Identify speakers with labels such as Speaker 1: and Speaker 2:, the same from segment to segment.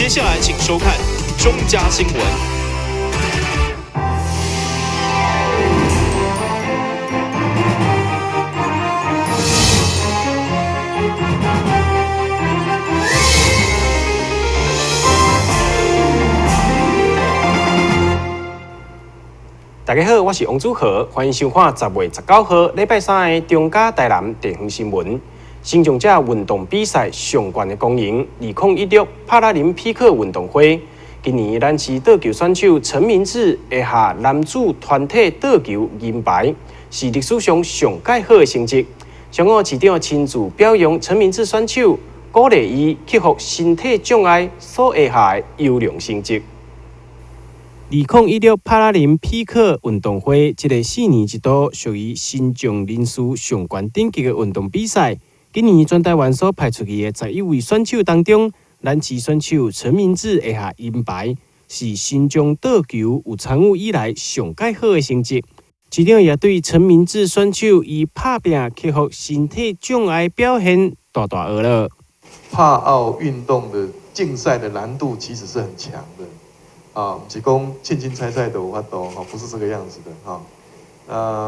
Speaker 1: 接下来请收看中嘉新闻。
Speaker 2: 大家好，我是王祖和，欢迎收看10月19号礼拜三的中嘉台南地方新闻。新强者运动比赛上悬的公营2016帕拉林匹克运动会，今年咱市倒球选手陈明志拿下男子团体倒球银牌，是历史上上界好的成绩。上午市长亲自表扬陈明志选手，鼓励伊克服身体障碍所下下的优良成绩。2016帕拉林匹克运动会，这个4年一度属于身障人士上悬等级的运动比赛。今年全台湾所派出去的11位选手当中，咱市选手陈明志拿下银牌，是身障倒球有参与以来上界好的成绩。市长也对陈明志选手以打拼克服身体障碍表现大大贺乐。
Speaker 3: 帕奥运动的竞赛的难度其实是很强的。不是讲轻轻猜猜的有法度不是这个样子的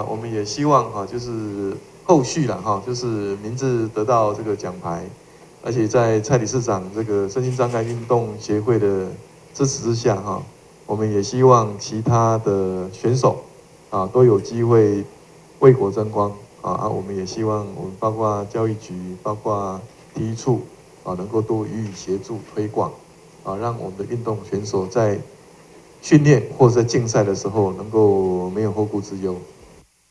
Speaker 3: 我们也希望就是后续就是明志得到这个奖牌，而且在蔡理事长这个身心障碍运动协会的支持之下我们也希望其他的选手都有机会为国争光我们也希望我们包括教育局、包括体育处能够多予以协助推广让我们的运动选手在训练或者在竞赛的时候，能够没有后顾之忧。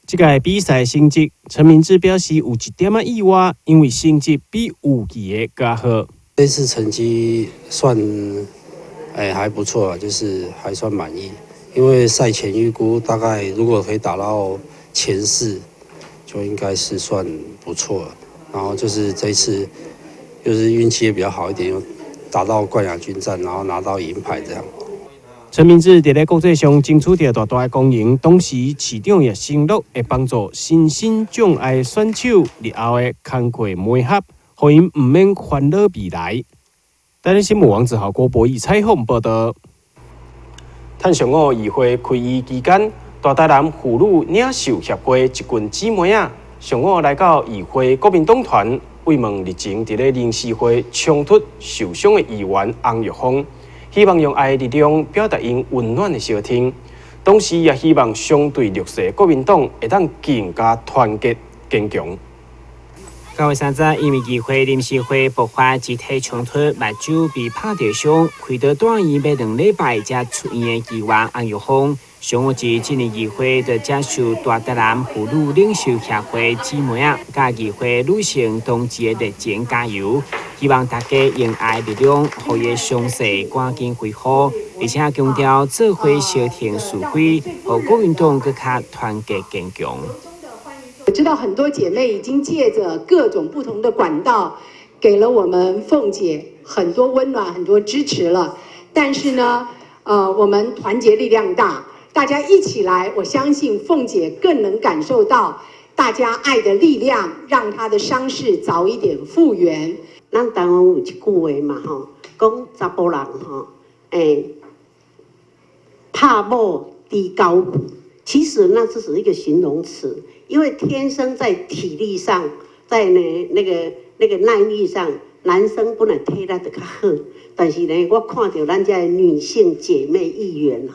Speaker 2: 这届比赛成绩，陈明志表示有一点意外，因为成绩比预期的更好。
Speaker 4: 这次成绩算还不错就是还算满意。因为赛前预估大概如果可以打到前4，就应该是算不错了。然后就是这一次，就是运气也比较好一点，又打到冠亚军战，然后拿到银牌这样。
Speaker 2: 陈明志在国际上争取到大大的功赢，同时市长也承诺会帮助身心障碍选手日后的工课磨合，让因唔免烦恼未来。台湾新闻网志豪郭博义采访报道。趁上午议会开议期间，大台南妇女领袖协会一群姊妹上午来到议会国民党团慰问日前伫咧临时会冲突受伤的议员洪玉峰。希望用爱的力量表达因温暖的心情，同时也希望相对弱势国民党会当更加团结坚强。
Speaker 5: 9月30日，因为议会临时会爆发集体冲突，目睭被拍着伤，开刀住院要2礼拜才出院的议员洪玉峰，上午至今年议会的接受大台南妇女领袖协会姊妹甲议会女性同志的热情加油。希望大家用爱力量，让伊伤势赶紧恢复，而且强调做伙消停是非，让国民党更加团结坚强。
Speaker 6: 我知道很多姐妹已经借着各种不同的管道，给了我们凤姐很多温暖、很多支持了。但是呢，我们团结力量大，大家一起来，我相信凤姐更能感受到大家爱的力量，让她的伤势早一点复原。
Speaker 7: 咱台湾有一句话嘛讲查甫人怕某低高骨，其实那只是一个形容词，因为天生在体力上，在那个耐力上，男生不能体力得较好，但是呢，我看到咱家的女性姐妹议员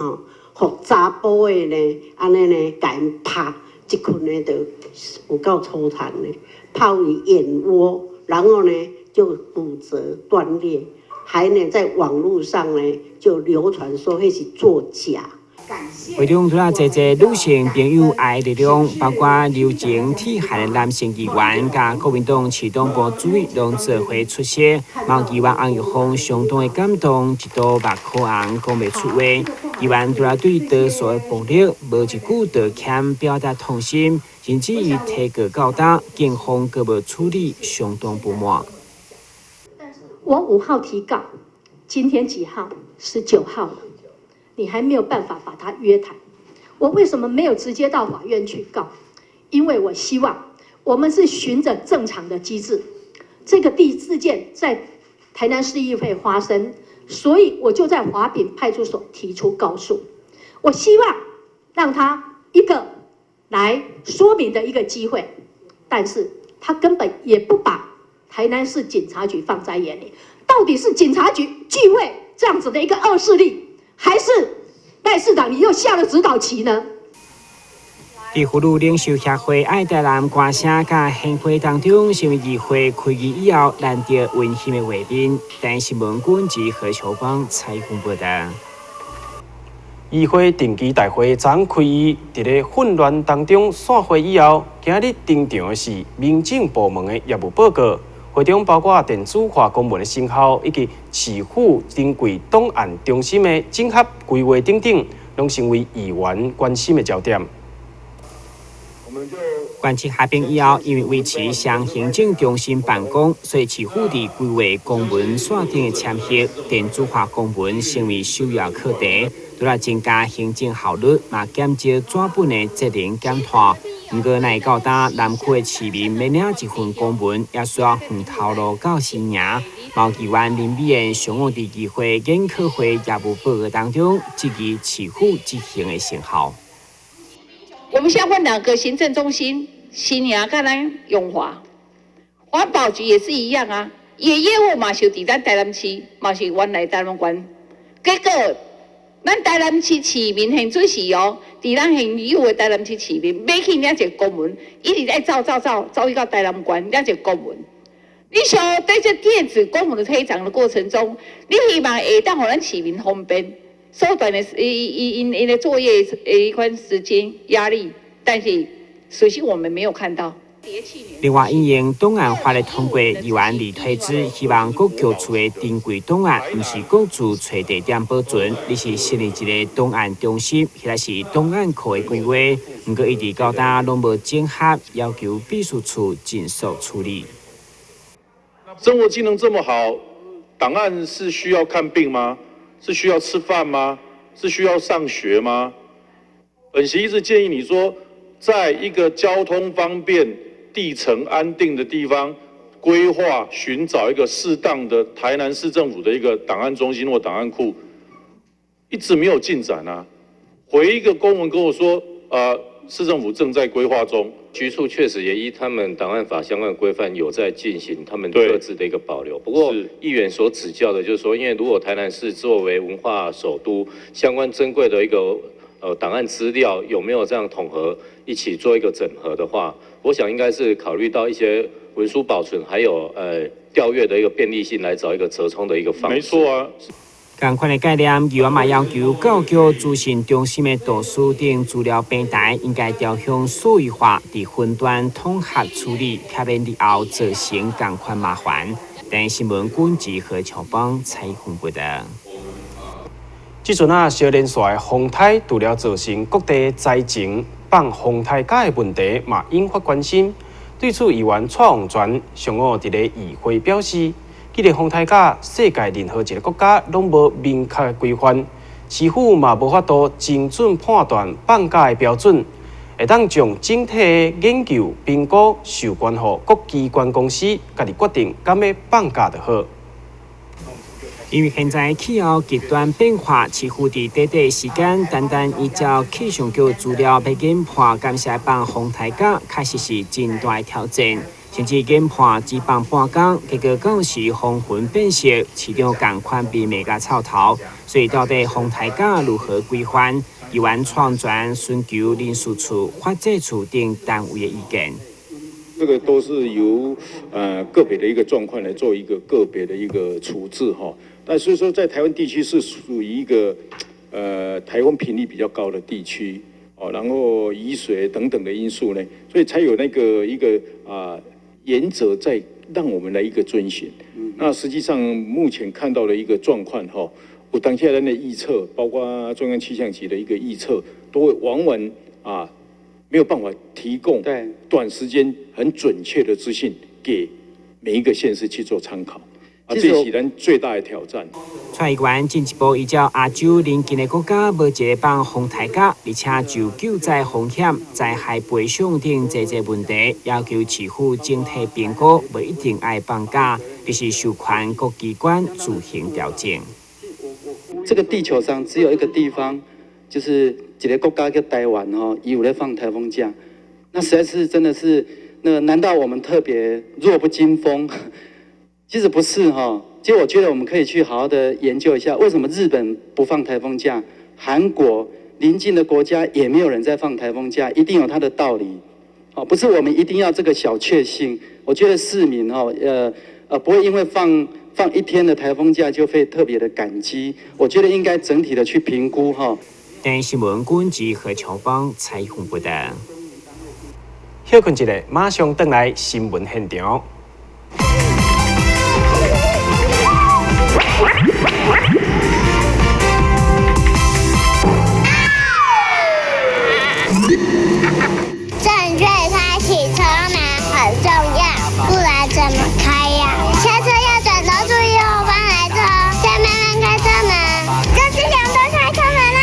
Speaker 7: 互查甫的呢，安尼呢，甲因拍一群呢，就有够粗残的，拍为眼窝，然后呢。就骨折断裂，还呢在网络上呢就流传说那是作假。
Speaker 5: 会中除了侪女性朋友爱力量，包括流情体械的男性议员，甲国民党市党部主委拢做伙出席。毛议员洪玉峰相当的感动，一度目眶红，讲袂出话。议员除了对多数的暴力无一句道歉，表达痛心，甚至于提告到达，警方阁无处理，相当不满。
Speaker 8: 我5号提告，今天几号？19号了，你还没有办法把他约谈。我为什么没有直接到法院去告？因为我希望我们是循着正常的机制。这个事件在台南市议会发生，所以我就在华坪派出所提出告诉，我希望让他一个来说明的一个机会，但是他根本也不把台南市警察局放在眼里。到底是警察局聚会这样子的一个恶势力，还是赖市长你又下了指导棋呢？
Speaker 5: 在妇女领袖协会爱台南歌声甲献花当中，新闻议会开议以后，难得温馨的画面。但新闻官及何秋光采访报道。
Speaker 2: 议会定期大会昨开议，在咧混乱当中散会以后，今日登场的是民政部门的业务报告。会中包括电子化公文的成效，以及市府珍贵档案中心的整合规划等等，拢成为议员关心的焦点。
Speaker 5: 关系合并以后，因为维持向行政中心办公，所以市府伫规划公文线顶的签约，电子化公文成为首要课题。除了增加行政效率，嘛减少纸本的责任检讨。不过，乃到达南区的市民每领一份公文，也需要远透露到新营。毛议员林美燕上午伫议会研讨会业务报告当中，质疑市府执行的成效。
Speaker 9: 我们现在两个行政中心，新营跟咱永华，环保局也是一样啊，也业务嘛是伫咱台南市，嘛是原来台南县，结果。咱台南市市民很准时哦，伫咱现有的台南市市民买去领一个公文，一直在走去到台南县领一个公文。你想在这电子公文的推展的过程中，你希望会当互咱市民方便，缩短的因的作业一款时间压力，但是所幸我们没有看到。
Speaker 5: 另外，因应档案法的通过，议员李推知希望各局处的珍贵档案，不是各自找地点保存，而是设立一个档案中心，或者是档案库的规划。不过，一直到达拢无整合，要求秘书处尽速处理。
Speaker 10: 生活技能这么好，档案是需要看病吗？是需要吃饭吗？是需要上学吗？本席一直建议你说，在一个交通方便、地层安定的地方，规划寻找一个适当的台南市政府的一个档案中心或档案库，一直没有进展啊。回一个公文跟我说，市政府正在规划中。
Speaker 11: 局处确实也依他们档案法相关的规范有在进行他们各自的一个保留。不过议员所指教的就是说，因为如果台南市作为文化首都，相关珍贵的一个档案资料有没有这样统合一起做一个整合的话，我想应该是考虑到一些文书保存还有调阅的一个便利性，来找一个折冲的一个方式。
Speaker 10: 没错啊。
Speaker 5: 同款的概念，议员嘛要求教育资讯中心的图书等资料平台应该调向数位化，伫分段统合处理，避免日后造成同款麻烦。但新闻官及何乔邦采访报道。
Speaker 2: 即阵小连续的风台除了造成各地灾情放风台假的问题，嘛引发关心。对此，议员蔡旺全上午伫咧议会表示。既然风台假，世界任何一个国家拢无明确的规范，市府嘛无法度精准判断放假的标准，会当将整体的研究评估授权予各机关公司，家己决定敢要放假就好。
Speaker 5: 因为现在气候极端变化，市府伫短短时间，单依照气象局资料要研判敢是放风台假，确实是真大的挑战。甚至研判只放半工，结果到时风云变色，市场共款被卖甲臭头。所以到底风台假如何规范？议员创专寻求林事处、法制处等单位的意见。
Speaker 12: 这个都是由个别的一个状况来做一个个别的一个处置哈。但所以说，在台湾地区是属于一个台风频率比较高的地区哦，然后雨水等等的因素呢，所以才有那个一个原则在让我们来一个遵循。那实际上目前看到的一个状况哈，我当下人的预测，包括中央气象局的一个预测，都会往往没有办法提供短时间很准确的资讯给每一个县市去做参考。这是咱最大的挑战。
Speaker 5: 蔡议员进一步依照亚洲邻近的国家无一个放风台假，而且就救灾风险、灾害赔偿等这些问题，要求市府整体评估，不一定爱放假，而是授权各机关自行调整。
Speaker 13: 这个地球上只有一个地方，就是一个国家叫台湾哈，有在放台风假，那实在是真的是难道我们特别弱不禁风？其实不是哈，其实我觉得我们可以去好好的研究一下，为什么日本不放台风假，韩国邻近的国家也没有人在放台风假，一定有它的道理。不是我们一定要这个小确幸。我觉得市民不会因为放一天的台风假就会特别的感激。我觉得应该整体的去评估哈。
Speaker 5: 电新闻管及何乔邦采访报道。
Speaker 2: 休困一下，马上回来新闻现场。
Speaker 14: 正确开启车门很重要，不然怎么开呀？下车要转头注意后方来车，再慢慢开车门。这是两段开车门啦，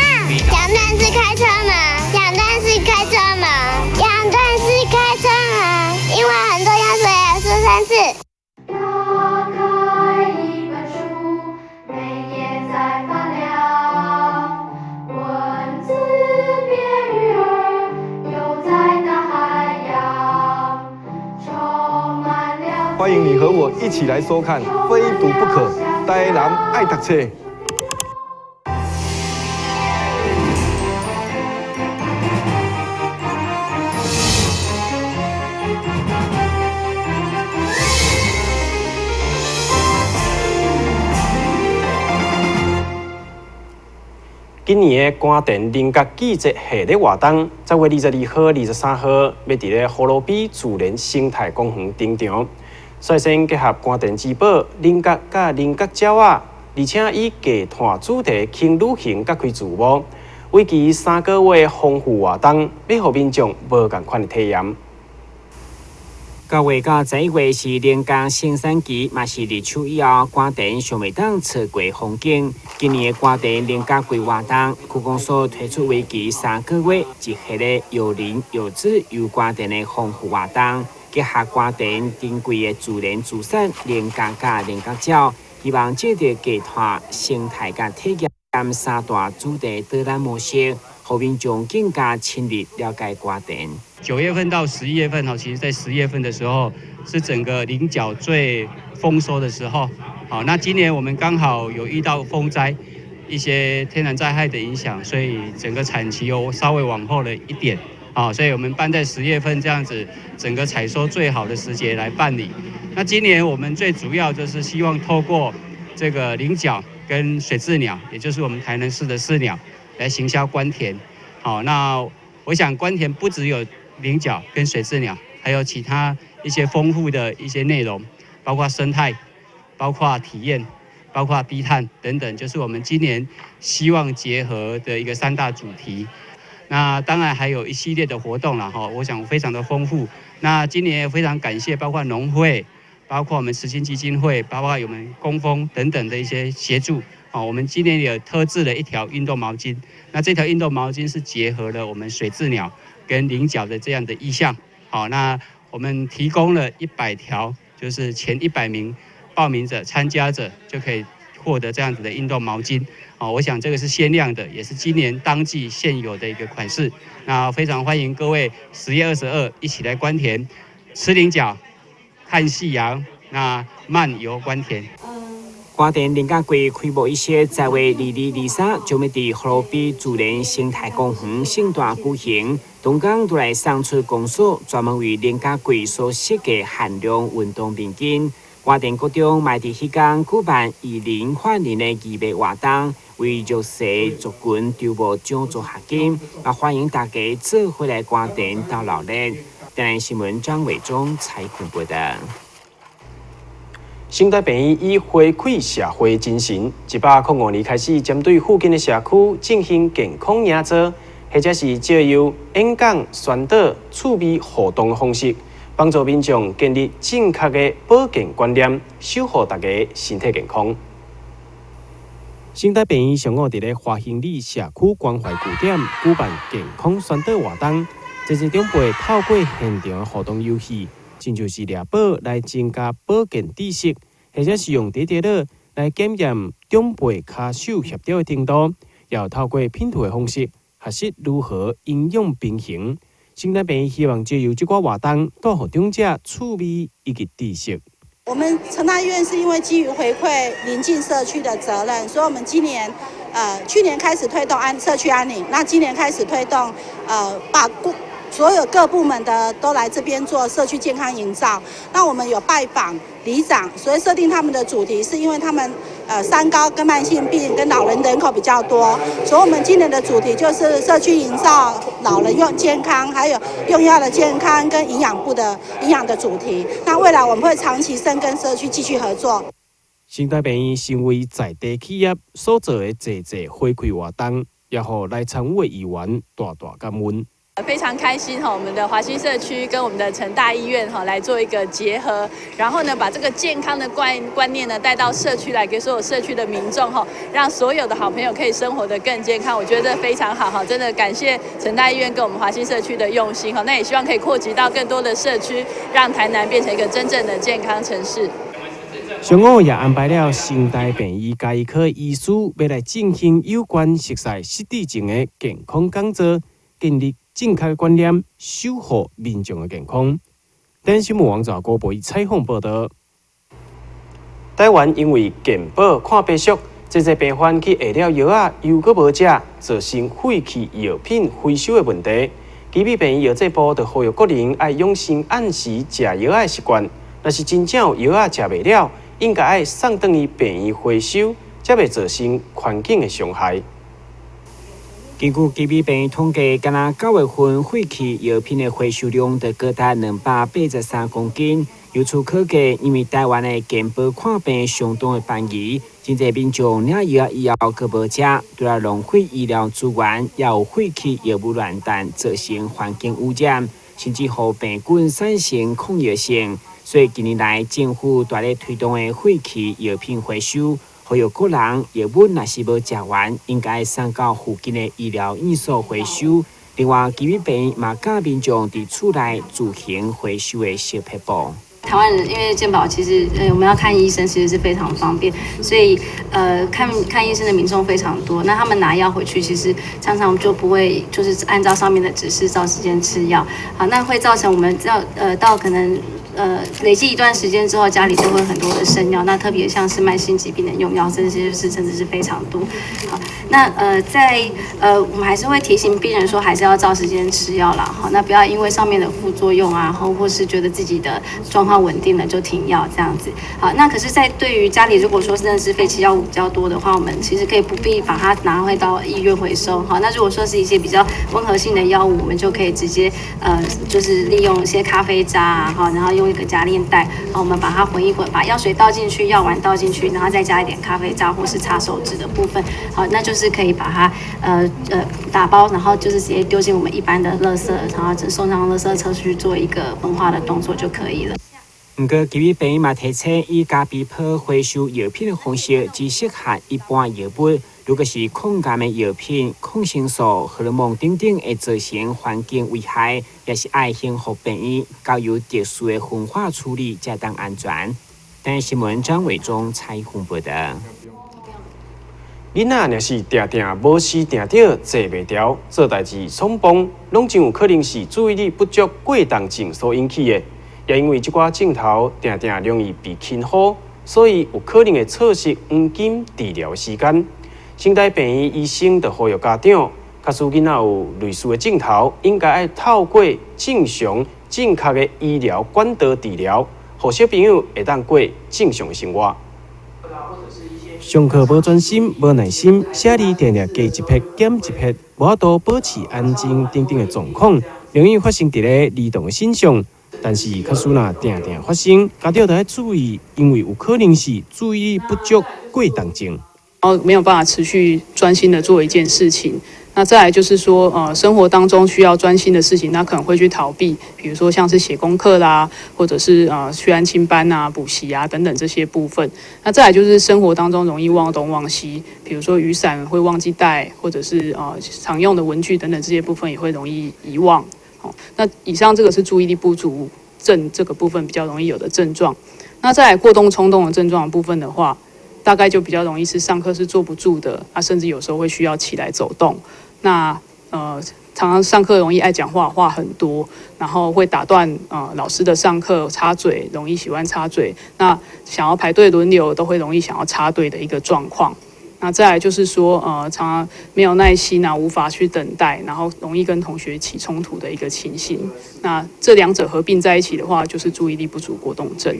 Speaker 14: 两段是开车门，两段是开车门，两段是开车门，因为很多要说也说3次。打开一本书，每页在发亮，文字变鱼儿，游在大海洋，充满了。
Speaker 15: 欢迎你和我一起来收看《非读不可》，台南爱读册。
Speaker 2: 今年的官田林角季节系列活动，10月22号、23号要伫咧葫芦比自然生态公园登场，率先结合官田之宝、林角甲林角鸟仔，而且以价摊主题轻旅行甲开自摸，为期3个月丰富活动，要互民众无共款的体验。
Speaker 5: 9月到11月是连江生产期，嘛是立秋以后官田尚未当测过风景。今年的官田连江规划动，区公所推出为期3个月一系列有林有植有官田的丰富活动，结合官田珍贵的自然资产连江甲连江鸟，希望借着家摊生态甲体验3大主题导览模式，互民众更加亲密了解官田。
Speaker 16: 9月份到11月份其实在10月份的时候是整个菱角最丰收的时候。好，那今年我们刚好有遇到风灾，一些天然灾害的影响，所以整个产期又稍微往后了一点。好，所以我们办在10月份这样子，整个采收最好的时节来办理。那今年我们最主要就是希望透过这个菱角跟水雉鸟，也就是我们台南市的市鸟，来行销官田。好，那我想官田不只有菱角跟水雉鸟，还有其他一些丰富的一些内容，包括生态，包括体验，包括低碳等等，就是我们今年希望结合的一个3大主题。那当然还有一系列的活动啦，我想非常的丰富。那今年也非常感谢包括农会，包括我们慈心基金会，包括我们工蜂等等的一些协助。我们今年也特制了一条运动毛巾，那这条运动毛巾是结合了我们水雉鸟跟菱角的这样的意象。好，那我们提供了100条，就是前100名报名者、参加者就可以获得这样子的运动毛巾。我想这个是限量的，也是今年当季现有的一个款式。那非常欢迎各位10月22一起来官田吃菱角、看夕阳，那漫游官田。
Speaker 5: 官田林角季开幕仪式10月22、23将要伫葫芦比自然生态公园盛大举行。东港都来送出公所专门为林角季所设计限量运动面巾。官田国中卖伫迄天举办以林换林的义卖活动，为弱势族群筹募奖助学金，欢迎大家做回来官田到老热。台南新闻张伟忠采访报道。
Speaker 2: 新台病院以回馈社会精神，105年开始针对附近的社区进行健康营造，或者是借由演讲、宣导、趣味互动的方式，帮助民众建立正确的保健观念，守护大家身体健康。新台病院上午伫咧华兴里社区关怀据点举办健康宣导活动，这是长辈透过现场的互动游戏。亲像是抓宝来增加保健知识，或者是用叠叠乐来检验长辈骹手协调的程度，要透过拼图的方式学习如何营养平衡。新台病希望借由这寡活动，带予长者趣味以及知识。
Speaker 17: 我们成大医院是因为基于回馈邻近社区的责任，所以我们去年开始推动社区安宁，那今年开始推动把所有各部门的都来这边做社区健康营造。那我们有拜访里长，所以设定他们的主题是因为他们三高跟慢性病跟老人人口比较多，所以我们今年的主题就是社区营造老人健康，还有用药的健康跟营养的主题。那未来我们会长期深耕社区继续合作。
Speaker 2: 新台病院成为在地企业所做的济回馈活动，也予来参与的议员大感恩。
Speaker 18: 非常开心哈，我们的华新社区跟我们的成大医院哈来做一个结合，然后呢把这个健康的观念呢带到社区来，给所有社区的民众哈，让所有的好朋友可以生活得更健康。我觉得非常好哈，真的感谢成大医院跟我们华新社区的用心哈，那也希望可以扩及到更多的社区，让台南变成一个真正的健康城市。
Speaker 2: 上午也安排了新台病院家医科医师要来进行有关熟悉失智症的健康讲座，建立正确的观念，守护民众的健康。电新闻网查郭培采访报道。台湾因为健保看白俗，这些病患去下了药啊，又搁无食，造成废弃药品回收的问题。基比病院药剂部就呼吁国人爱养成按时食药的习惯。若是真正有药啊食袂了，应该爱送转去病院回收，才袂造成环境的伤害。
Speaker 5: 根据基比病院统计，今年9月份废弃药品的回收量就高达283公斤。由此可见，因为台湾的健保看病相当的便宜，真侪民众领药以后搁无食，对来浪费医疗资源，也有废弃药物乱弹，造成环境污染，甚至互病菌产生抗药性。所以近年来，政府大力推动的废弃药品回收。呼吁个人药物若是无食完，应该送到附近的医疗院所回收。另外，基比病院嘛教民众伫厝内自行回收的小撇步。
Speaker 19: 台湾人因为健保其实我们要看医生其实是非常方便，所以看医生的民众非常多。那他们拿药回去，其实常常就不会就是按照上面的指示照时间吃药，好，那会造成我们到可能。累积一段时间之后，家里就会很多的剩药。那特别像是慢性疾病的用药，这些是真的是非常多。好，那我们还是会提醒病人说，还是要照时间吃药啦。好，那不要因为上面的副作用啊，或是觉得自己的状况稳定了就停药这样子。好，那可是，对于家里如果说真的是废弃药物比较多的话，我们其实可以不必把它拿回到医院回收。好，那如果说是一些比较温和性的药物，我们就可以直接就是利用一些咖啡渣啊，好，然后用一个夹链袋，我们把它混一混，把药水倒进去，药丸倒进去，然后再加一点咖啡渣或是擦手指的部分，好，那就是可以把它打包，然后就是直接丢进我们一般的垃圾，然后送上垃圾车去做一个分化的动作就可以了。
Speaker 5: 不过，基比病院嘛提倡以加比坡回收药品的方式，只适合一般药物。如果是抗癌的药品、抗生素、荷尔蒙等等，会造成环境危害，也是爱幸福病院交由特殊的分化处理，才当安全。但新闻张伟忠采访报道。
Speaker 2: 囡仔若是定定无时定着坐袂牢，做代志匆忙，拢真有可能是注意力不足过动症所引起的。也因为这寡镜头定定容易被轻忽，所以有可能会错失黄金治疗时间。新台病院医生就呼吁家长，假使囡仔有类似的镜头，应该要透过正常、正确的医疗管道治疗，让小朋友会当过正常的生活。上课无专心、无耐心，写字定定加一撇、减一撇，无法度保持安静等等的状况，容易发生伫咧儿童的身上。但是，假使若定定发生，家长就要注意，因为有可能是注意力不足过动症。
Speaker 20: 没有办法持续专心的做一件事情。那再来就是说，生活当中需要专心的事情，他可能会去逃避，比如说像是写功课啦，或者是去安亲班啊、补习啊等等这些部分。那再来就是生活当中容易忘东忘西，比如说雨伞会忘记带，或者是常用的文具等等这些部分也会容易遗忘。那以上这个是注意力不足症这个部分比较容易有的症状。那再来过动冲动的症状的部分的话，大概就比较容易是上课是坐不住的，甚至有时候会需要起来走动。那常常上课容易爱讲话，话很多，然后会打断老师的上课，插嘴，容易喜欢插嘴。那想要排队轮流，都会容易想要插队的一个状况。那再来就是说，常常没有耐心无法去等待，然后容易跟同学起冲突的一个情形。那这两者合并在一起的话，就是注意力不足过动症。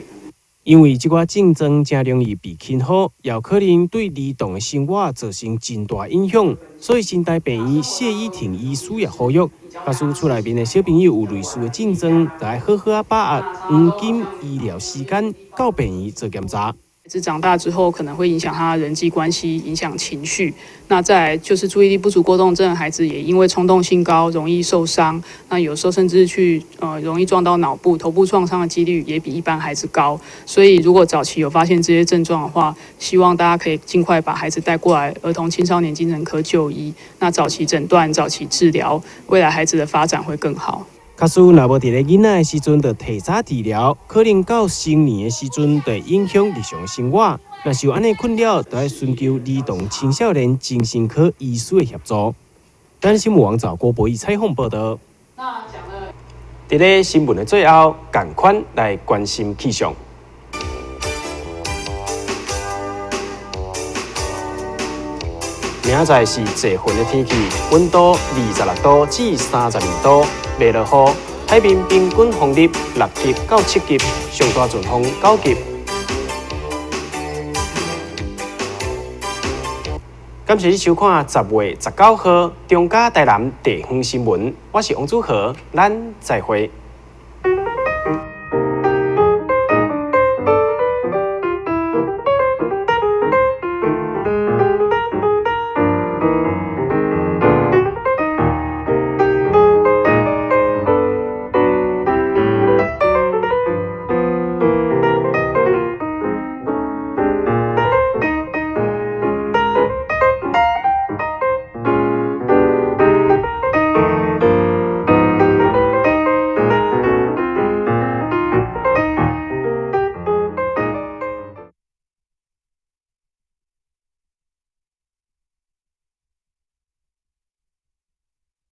Speaker 2: 因为这个竞争真容易被轻忽，也有可能对儿童的生活造成真大影响，所以新台病院谢依婷医师也呼吁，假使厝内面的小朋友有类似的竞争，就要好好把握黄金医疗时间到病院做检查。
Speaker 20: 孩子长大之后，可能会影响他人际关系，影响情绪。那再来就是注意力不足过动症的孩子，也因为冲动性高，容易受伤。那有时候甚至容易撞到脑部、头部创伤的几率也比一般孩子高。所以如果早期有发现这些症状的话，希望大家可以尽快把孩子带过来儿童青少年精神科就医。那早期诊断、早期治疗，未来孩子的发展会更好。
Speaker 2: 假使若无伫咧囡仔的时阵就提早治疗，可能到成年的时阵就影响日常生活。若是有安尼困扰，就要寻求儿童青少年精神科医师的协助。单新闻网找郭博义采访报道。伫咧新闻的最后，赶快来关心气象。明仔是济云的天气，温度26度至32度，袂落雨。海面平均风力6级到7级，上大阵风9级。感谢你收看10月19号中嘉台南地方新闻，我是王祖和，咱再会。